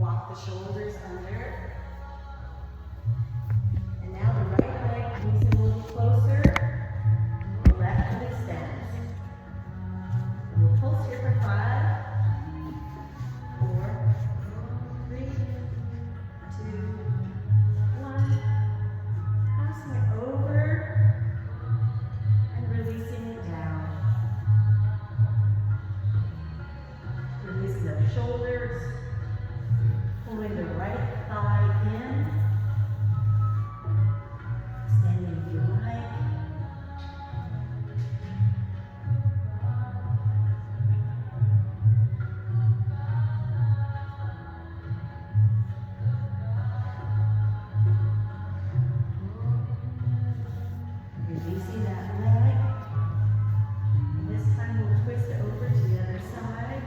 walk the shoulders under. And now the right leg moves a little closer. The left foot extends. And we'll pulse here for 5, 4, 3, 2, 1. Passing it over and releasing it down. Releasing the shoulders. Pulling the right thigh in. Extending if you like. Releasing that leg. And this time we'll twist over to the other side.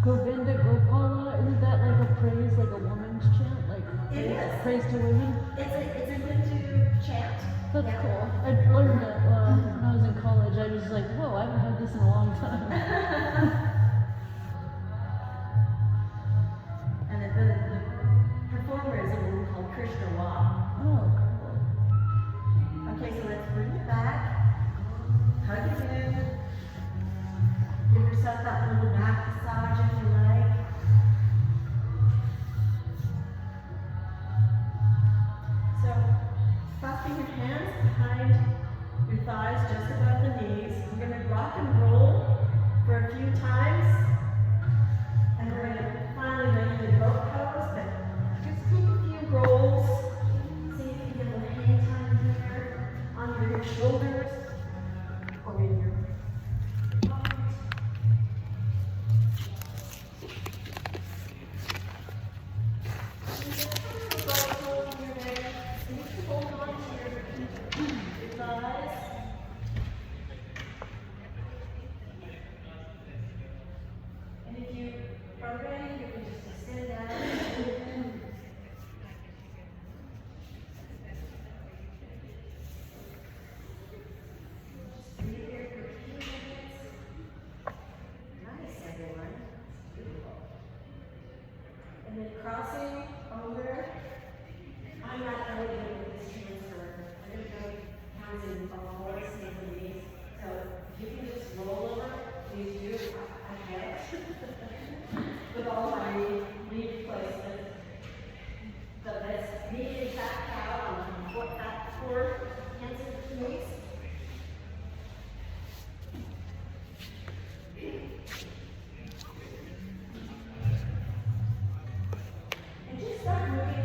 Govinda Gopala, isn't that like a praise, like a woman's chant? Like It is. praise to women? It's a Hindu chant. That's Yeah. cool. I learned that when I was in college. I was like, whoa, I haven't heard this in a long time. And the performer is a woman called Krishna Wah. Oh, cool. Okay, so let's bring it back. Hug it in. Give yourself that little back massage if you like. So, clasping your hands behind your thighs, just above the knees. We're going to rock and roll for a few times. And we're going to finally make the goat pose, but just take a few rolls. See if you can get a little hang time here under your shoulders or in your arms. And if you are ready, you can just extend out. Just breathe here for a few minutes. Nice, everyone. Beautiful. And then crossing over. I'm not elevated with this transfer. I don't go hands in all the same knees. So if you can just roll over, please do. I can't. With all my knee placement. So that's knee and back out and foot back forward, hands in the knees. And just start moving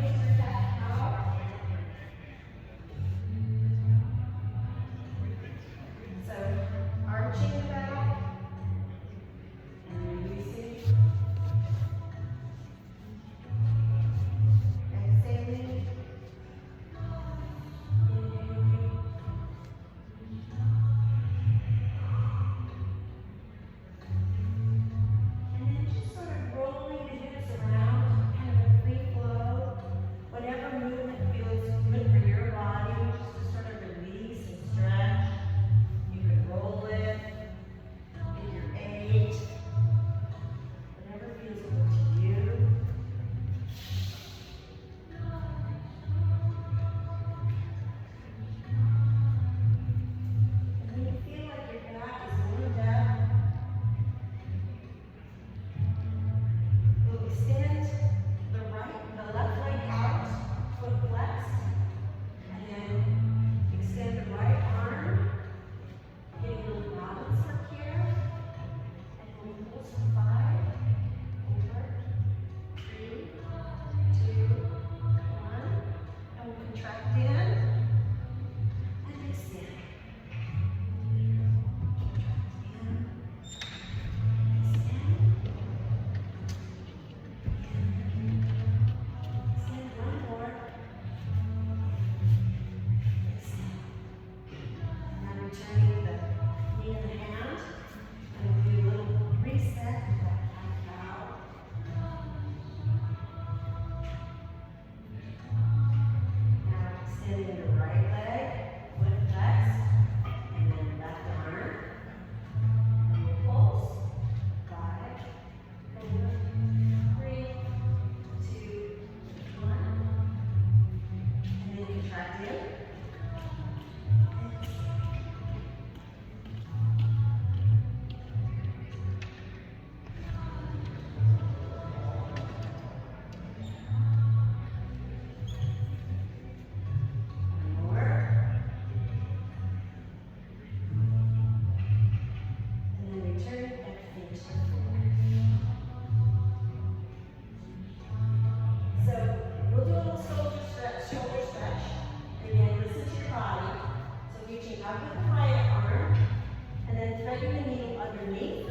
shoulder stretch. Again, listen to your body. So reaching up with the right arm, and then threading the needle underneath.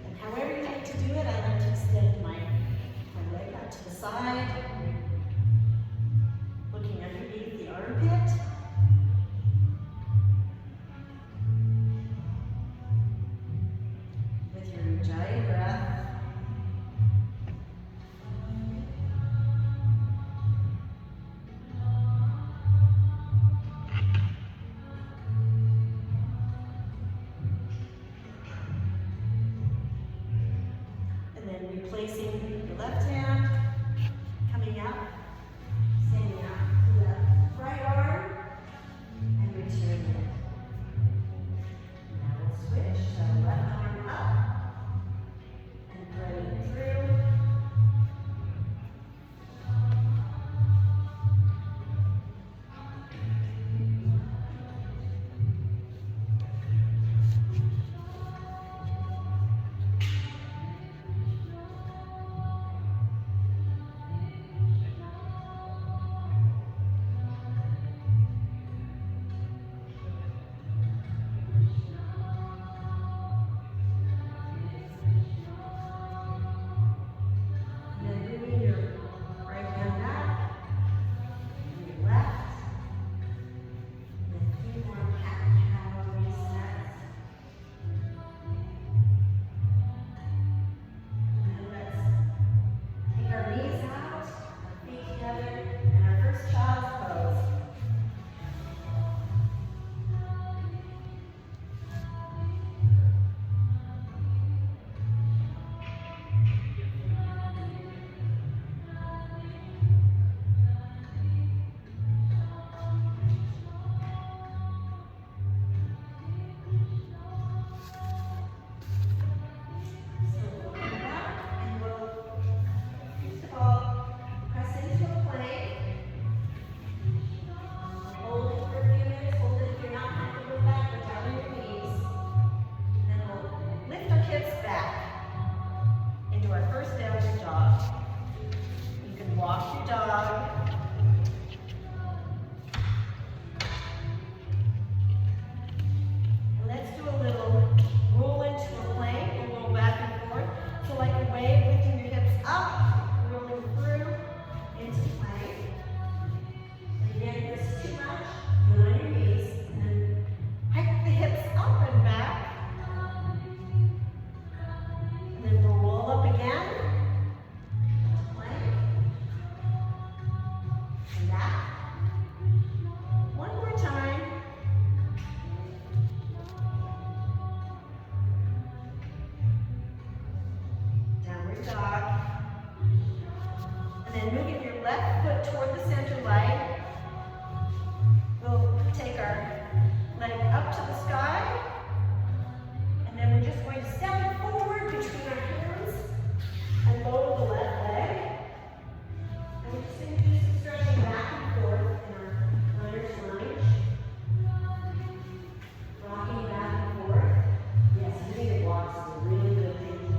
And however you like to do it, I like to extend my leg out to the side, looking underneath the armpit. With your Ujjayi breath. And then replacing your left hand, coming up, standing up to the right arm, and returning it. Now we'll switch, so left arm up, and threading through. And then moving your left foot toward the center line. We'll take our leg up to the sky. And then we're just going to step forward between our hands and lower the left leg. And we're just going to do some stretching back and forth in our runner's lunge. Rocking back and forth. Yes, doing the walks is a really good thing to do.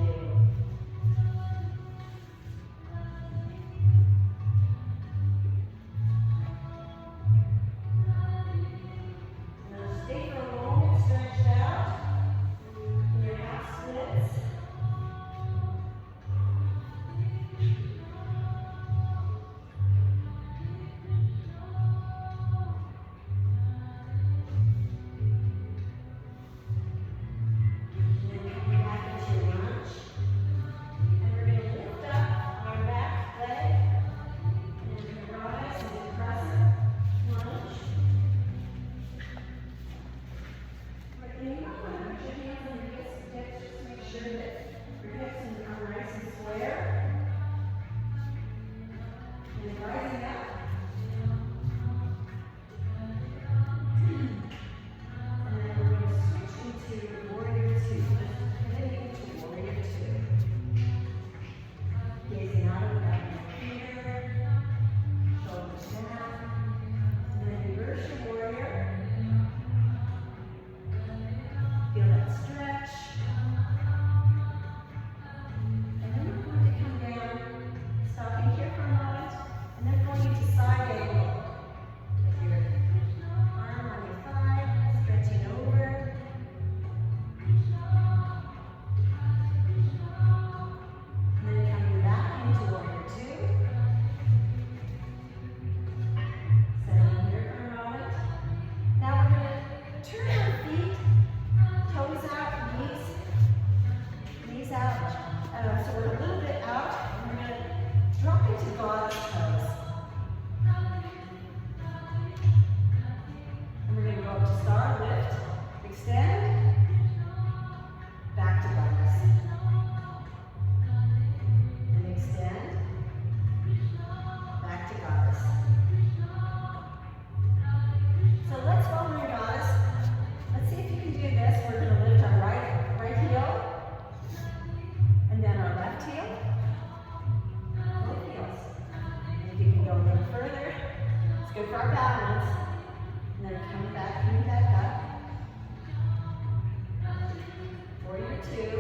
warrior two.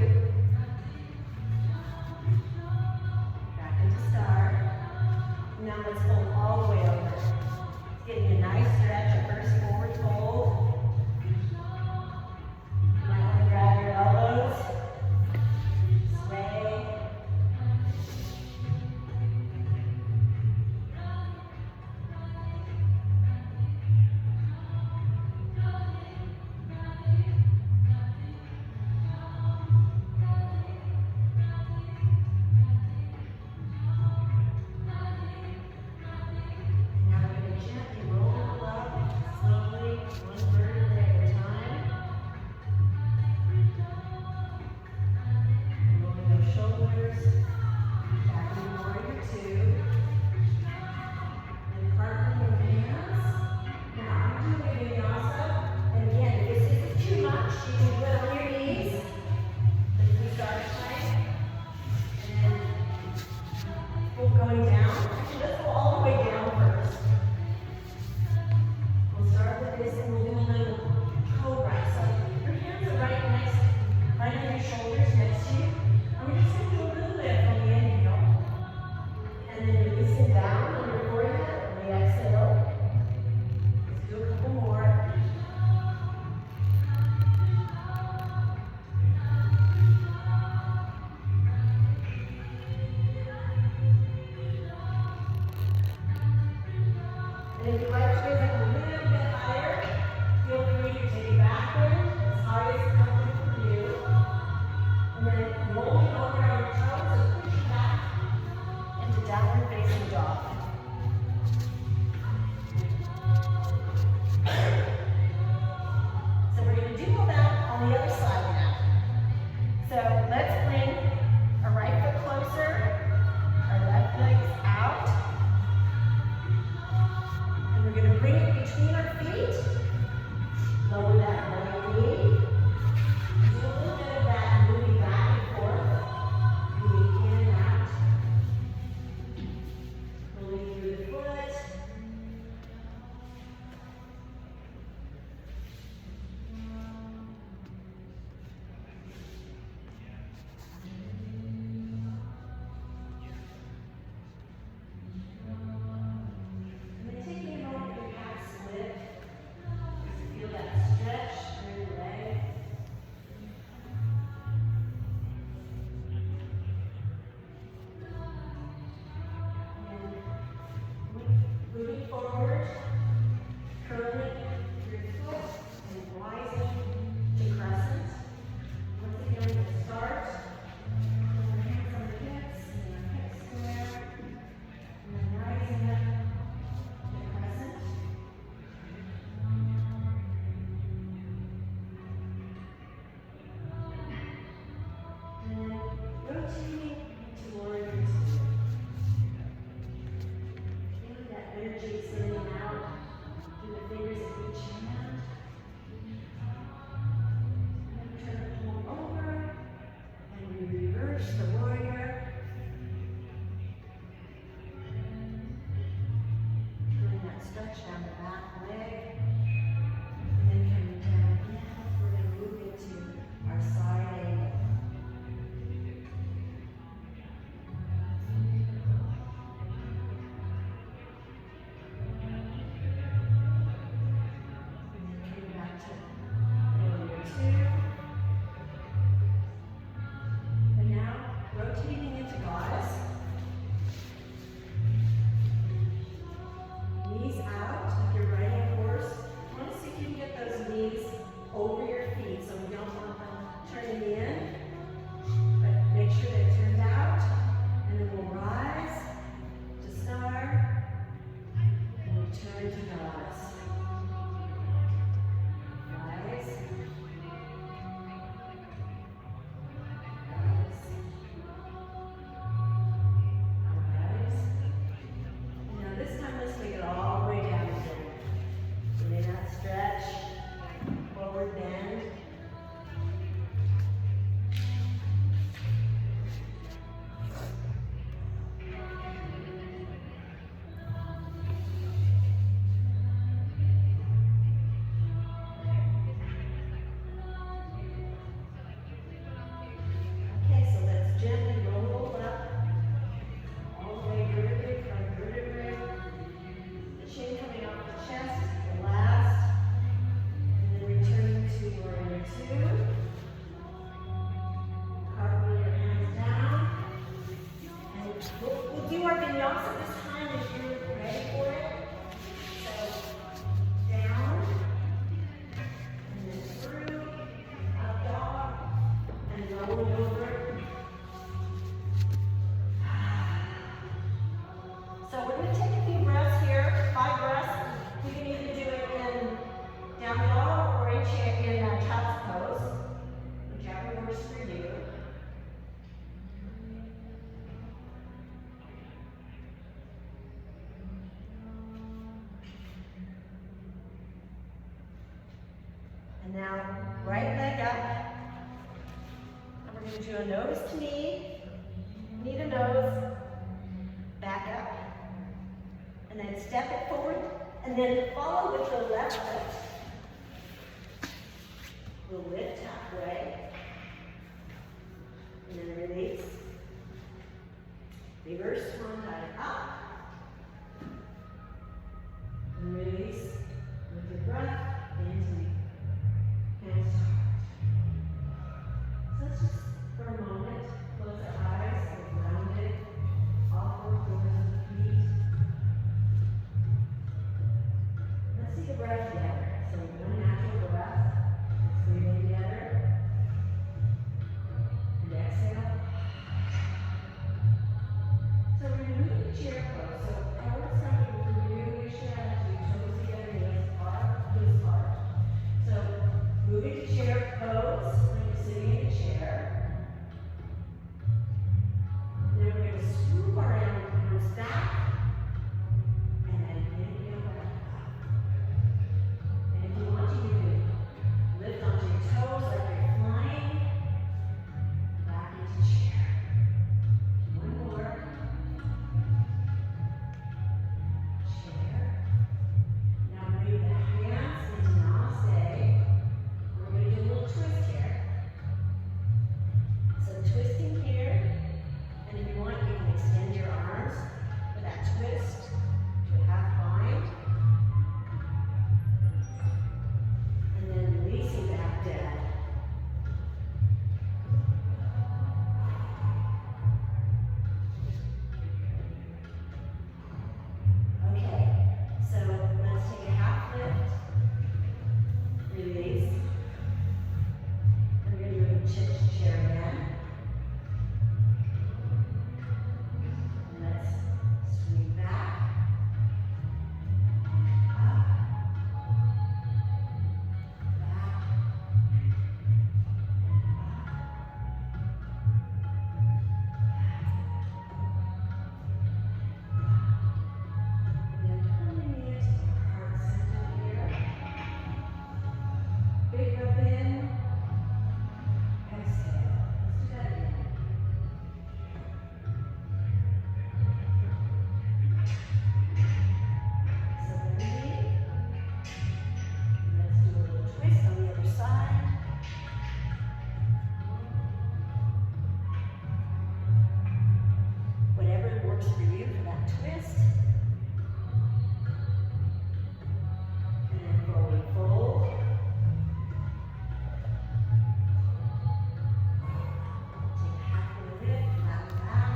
Back into star. Now let's fold all the way over. Getting a nice stretch at first forward fold. You might want to grab your elbows. Sway. Now we're going to gently roll it up, slowly, one vertebrae at a time. Rolling those shoulders, back into warrior two. And cartwheel your hands. Now I'm doing a vinyasa. And again, if this is too much, you can do it on your knees. As we start tight. And then we're going down. Actually, let's go all the way down first. We'll start with this and we'll do a little cobra. So your hands are right on your shoulders next to you. And we're just going to do a little lift on the inhale. And then release going to do a nose to knee to nose, back up, and then step it forward, and then follow with the left foot. We'll lift halfway, and then release. Reverse swan dive up, and release with your breath, hands to knee, hands to heart. So let's just, for a moment, close our eyes, get grounded, all four corners of the feet. Let's take a breath together. So one natural breath. Let's breathe in together. And exhale. So we're moving the chair pose. So I want to start with review your strategy. Toes together, knees apart. So moving to chair pose when you're sitting in a chair. Then we're going to swoop our arms back. And then inhale back up. And if you want to, you can lift onto your toes like you're flying. Back into chair. One more. Chair. Now bring the hands into namaste. We're going to do a little twist here. So twisting here. And if you want, you can extend your arms for that twist to a half bind. And then releasing back down. Okay, so let's take a half lift. Release. And we're going to do a chip to chair again. And let's swing back. Up. Back. And then coming into our heart center here. Big breath in. Exhale. Let's do that again. So bending. Let's do a little twist on the other side. Whatever works for you for that twist. And then forward fold. Take half a lift, flatten back.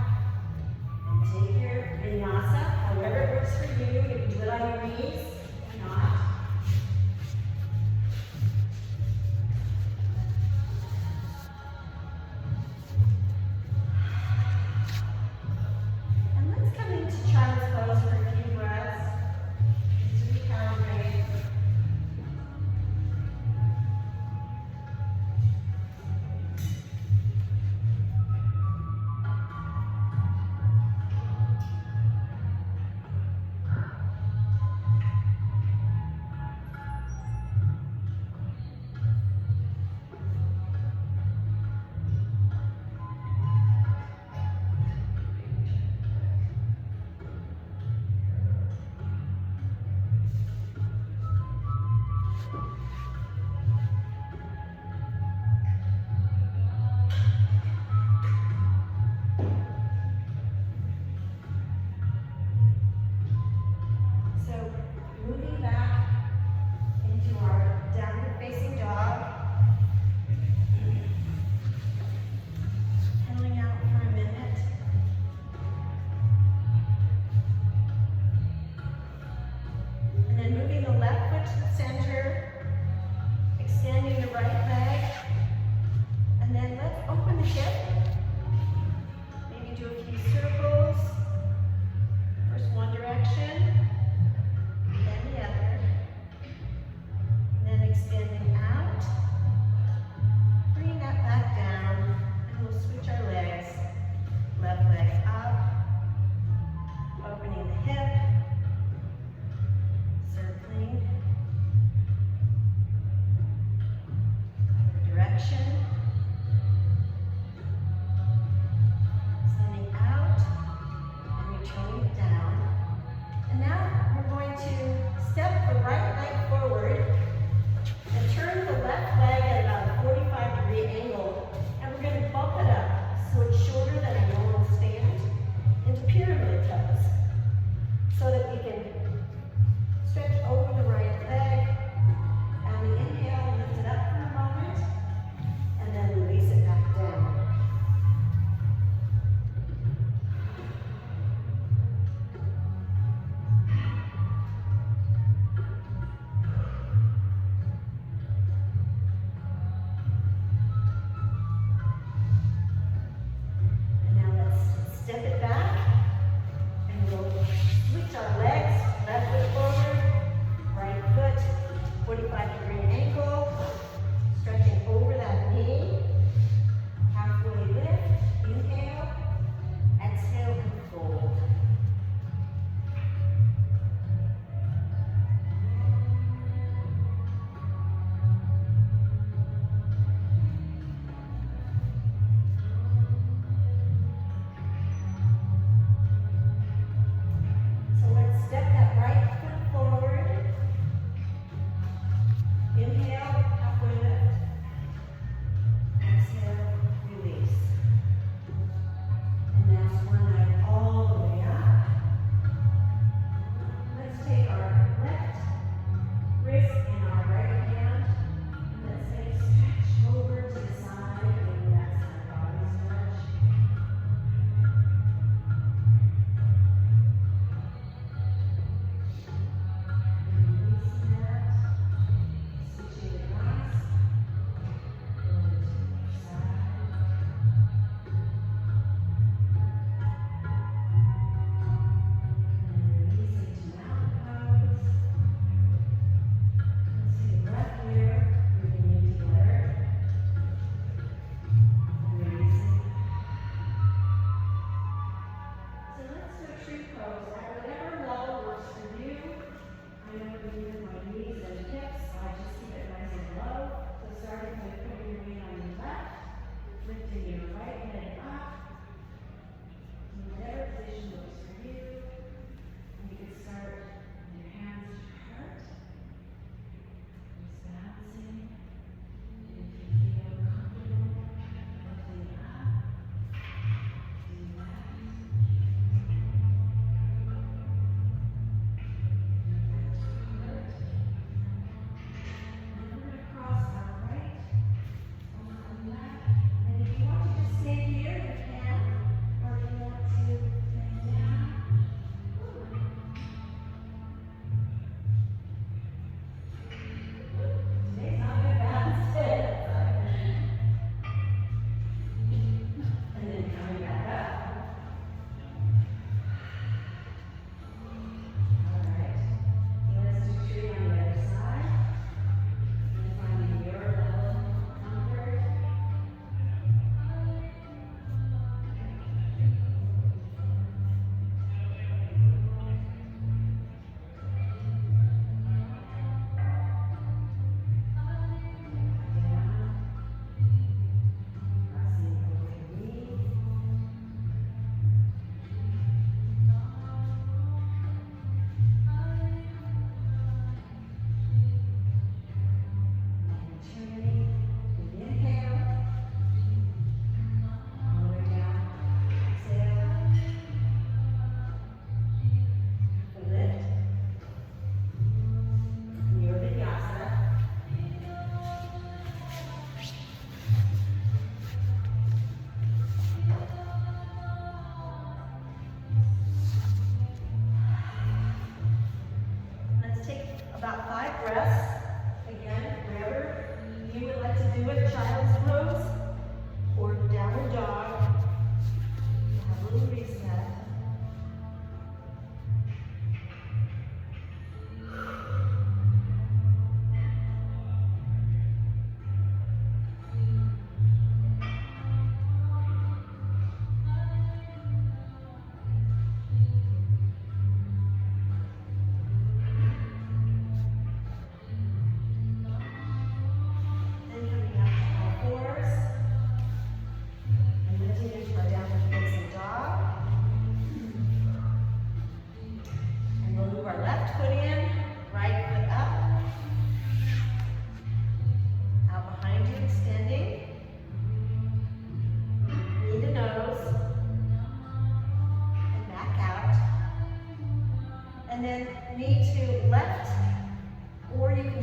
And take your vinyasa, however it works for you. You can do it on your knees or not. And let's come into child's pose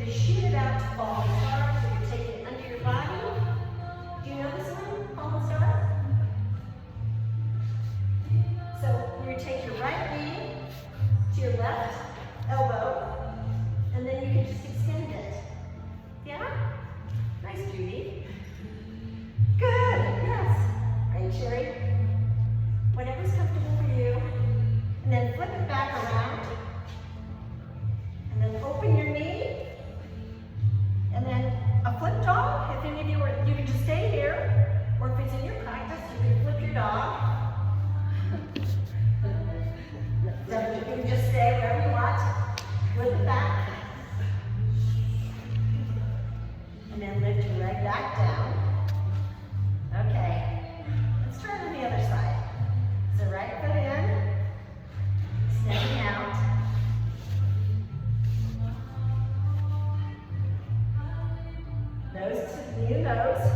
you shoot it out to falling star. So you're taking it under your body. Do you know this one, falling star? So you take your right knee to your left elbow, and then you can just extend it. Yeah? Nice, Judy. Good, yes. Great, Sherry. Whatever's comfortable for you. And then flip it back around. And then open your knee. And then a flip dog. If any of you are, you can just stay here. Or if it's in your practice, you can flip your dog. So you can just stay wherever you want. Flip it back. And then lift your leg back down. Okay. Let's try it on the other side. So right foot in. Extending out. Nose to knee to nose.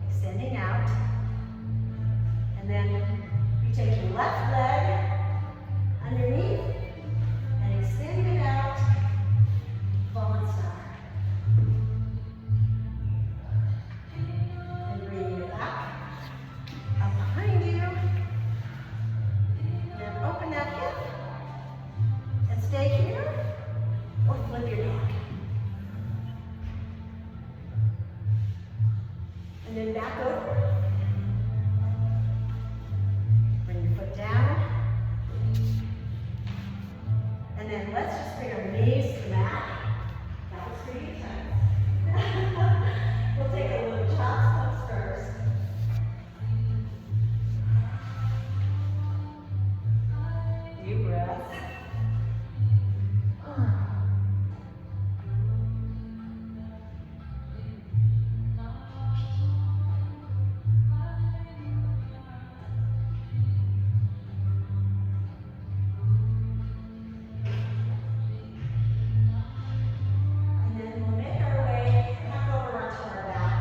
Extending out. And then you take your left leg underneath and extend it out. Fallen star. And bring it back. Up behind you. Then open that hip. And stay here. Or flip your dog. And then back over. Bring your foot down. And then let's just bring our knees to the mat. That was pretty intense. We'll take a little child's pose first. Deep breath. And then we'll make our way back over onto our back.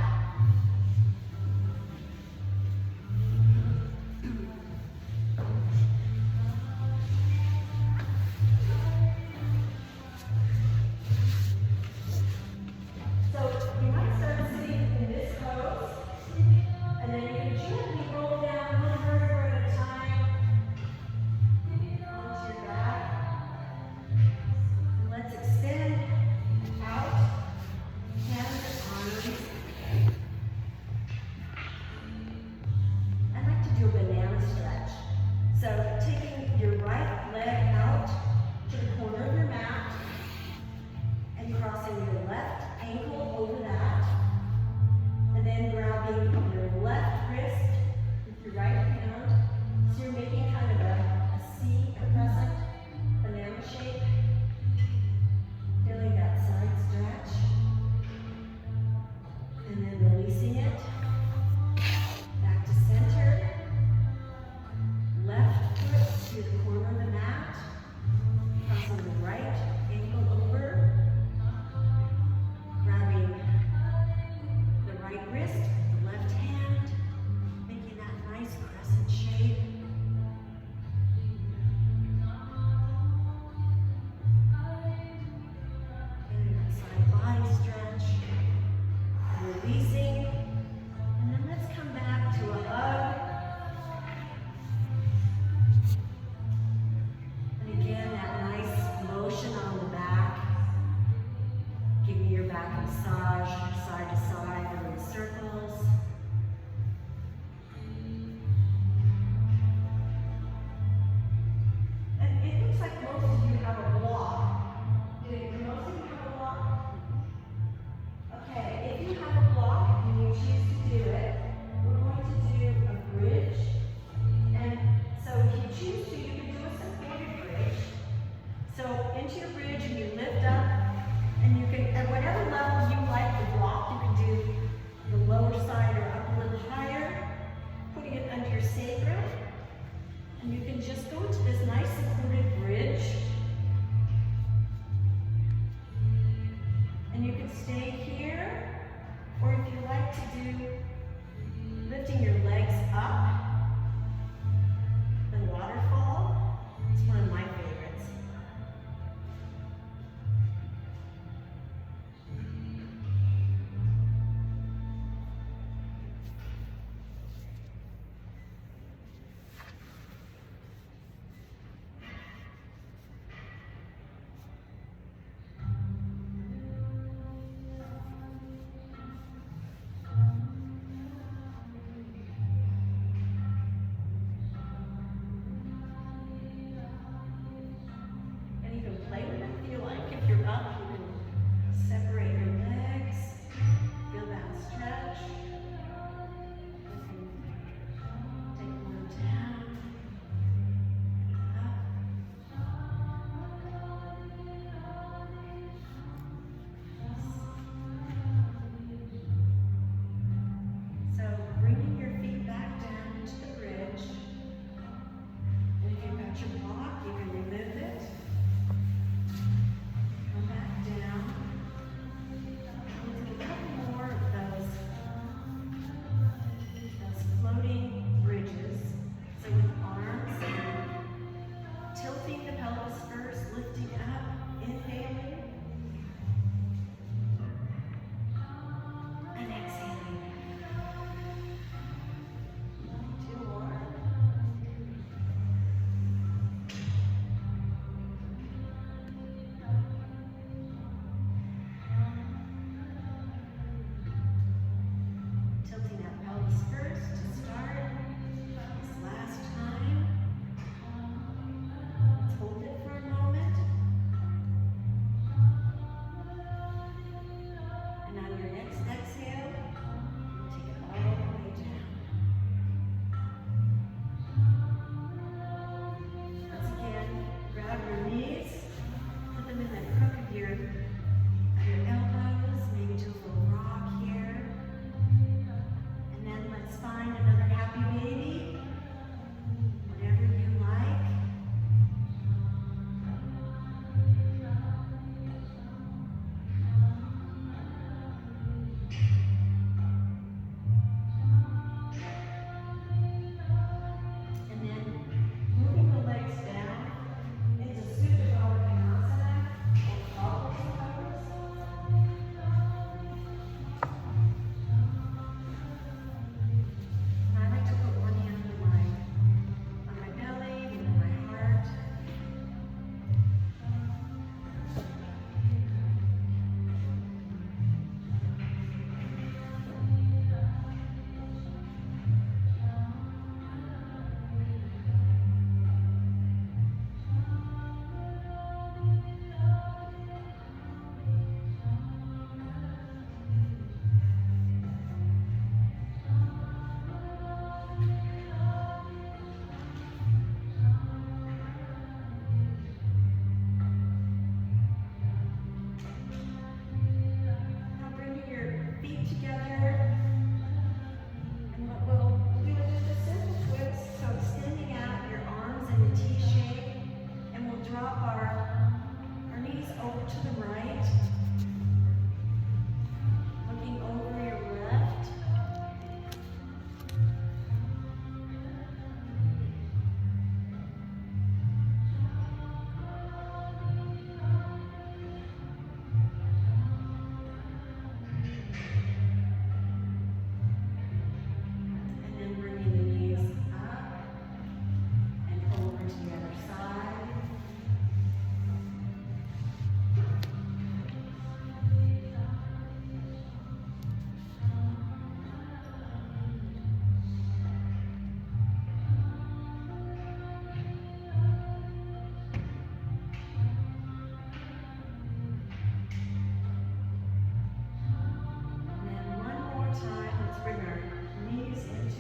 So you might start sitting in this pose, and then you can gently roll down one vertebra at a time onto your back. And let's extend out, hands and arms. I like to do a banana stretch. So taking your right leg out to the corner of your mat and crossing your left ankle over that. And then grabbing your left wrist with your right hand. So you're making kind of a C, a crescent, banana shape. Feeling that side stretch. And then releasing it. Back to center. Left foot to the corner of the mat. Crossing the right ankle over. Grabbing the right wrist with the left hand. Making that nice crescent shape. Getting that side body stretch. And releasing. And then let's come back to a hug. And again, that nice motion on the back. Giving your back a massage, side to side, or in circles. And it looks like most of you have a block. Do most of you have a block? Okay, if you have a block and you choose to do it, we're going to do a bridge. And so if you choose to, you can do a supported bridge. So into your bridge and you lift up, and you can, at whatever level you like the block, you can do the lower side or up a little higher, putting it under your sacrum. And you can just go into this nice supported bridge. And you can stay here, or if you like to do lifting your legs up, the waterfall, it's one of my favorites.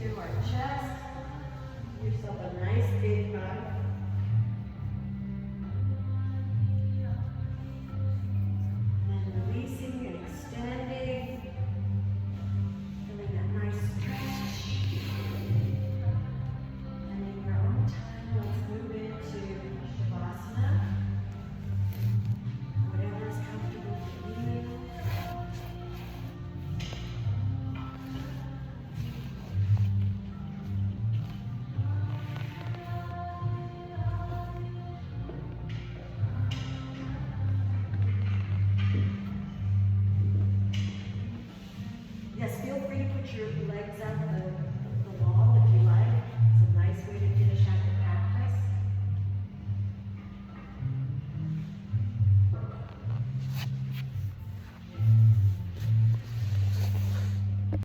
into our chest. Give yourself a nice big hug. And releasing and extending. Feeling that nice stretch. And in your own time, let's move into Shavasana. Whatever is comfortable for you. Yes, feel free to put your legs up.